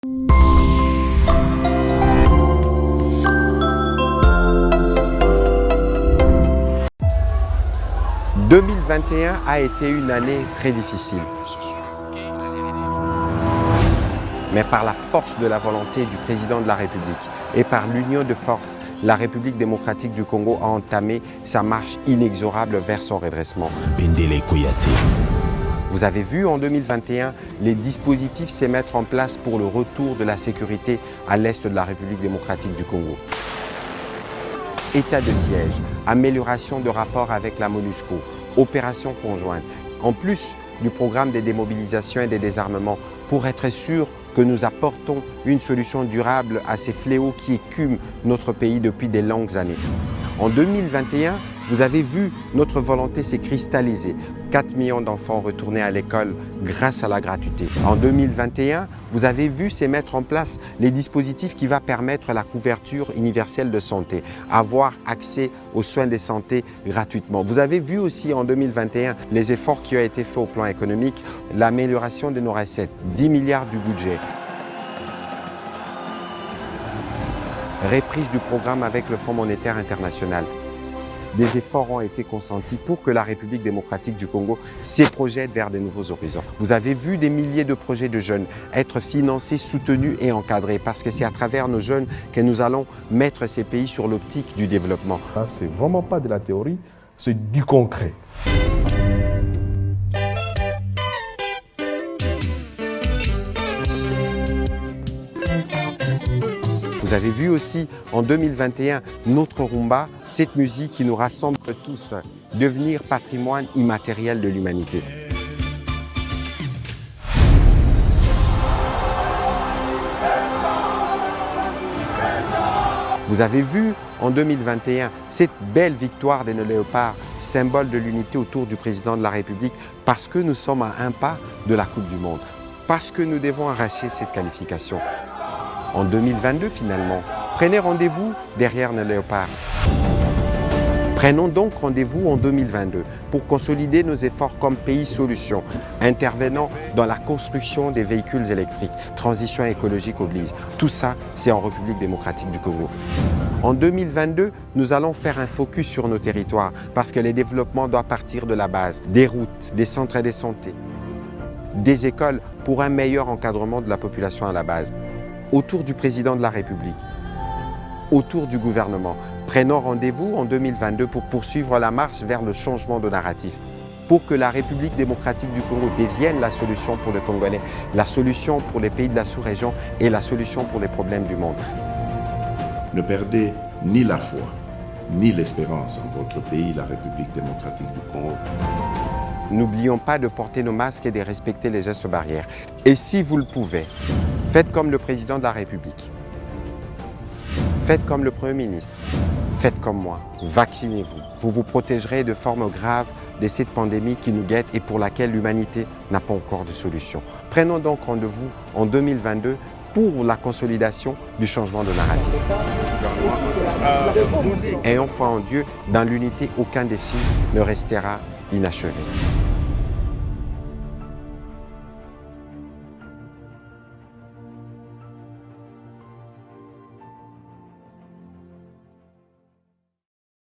« 2021 a été une année très difficile. Mais par la force de la volonté du président de la République et par l'union de forces, la République démocratique du Congo a entamé sa marche inexorable vers son redressement. Vous avez vu en 2021 les dispositifs se mettre en place pour le retour de la sécurité à l'est de la République démocratique du Congo. État de siège, amélioration de rapports avec la MONUSCO, opérations conjointes, en plus du programme de démobilisation et de désarmement pour être sûr que nous apportons une solution durable à ces fléaux qui écument notre pays depuis de longues années. En 2021, vous avez vu notre volonté s'est cristallisée. 4 millions d'enfants retournés à l'école grâce à la gratuité. En 2021, vous avez vu se mettre en place les dispositifs qui vont permettre la couverture universelle de santé, avoir accès aux soins de santé gratuitement. Vous avez vu aussi en 2021 les efforts qui ont été faits au plan économique, l'amélioration de nos recettes, 10 milliards du budget. Reprise du programme avec le Fonds monétaire international. Des efforts ont été consentis pour que la République démocratique du Congo se projette vers de nouveaux horizons. Vous avez vu des milliers de projets de jeunes être financés, soutenus et encadrés parce que c'est à travers nos jeunes que nous allons mettre ces pays sur l'optique du développement. C'est vraiment pas de la théorie, c'est du concret. Vous avez vu aussi en 2021 notre rumba, cette musique qui nous rassemble tous, devenir patrimoine immatériel de l'humanité. Vous avez vu en 2021 cette belle victoire de nos léopards, symbole de l'unité autour du président de la République, parce que nous sommes à un pas de la Coupe du Monde, parce que nous devons arracher cette qualification. En 2022 finalement, prenez rendez-vous derrière nos léopards. Prenons donc rendez-vous en 2022 pour consolider nos efforts comme pays solution, intervenant dans la construction des véhicules électriques, transition écologique oblige. Tout ça, c'est en République démocratique du Congo. En 2022, nous allons faire un focus sur nos territoires parce que le développement doit partir de la base, des routes, des centres de santé, des écoles pour un meilleur encadrement de la population à la base. Autour du président de la République, autour du gouvernement. Prenons rendez-vous en 2022 pour poursuivre la marche vers le changement de narratif, pour que la République démocratique du Congo devienne la solution pour les Congolais, la solution pour les pays de la sous-région et la solution pour les problèmes du monde. Ne perdez ni la foi, ni l'espérance en votre pays, la République démocratique du Congo. N'oublions pas de porter nos masques et de respecter les gestes barrières. Et si vous le pouvez, faites comme le président de la République. Faites comme le Premier ministre. Faites comme moi. Vaccinez-vous. Vous vous protégerez de formes graves de cette pandémie qui nous guette et pour laquelle l'humanité n'a pas encore de solution. Prenons donc rendez-vous en 2022 pour la consolidation du changement de narratif. Ayons foi en Dieu, dans l'unité, aucun défi ne restera inachevé.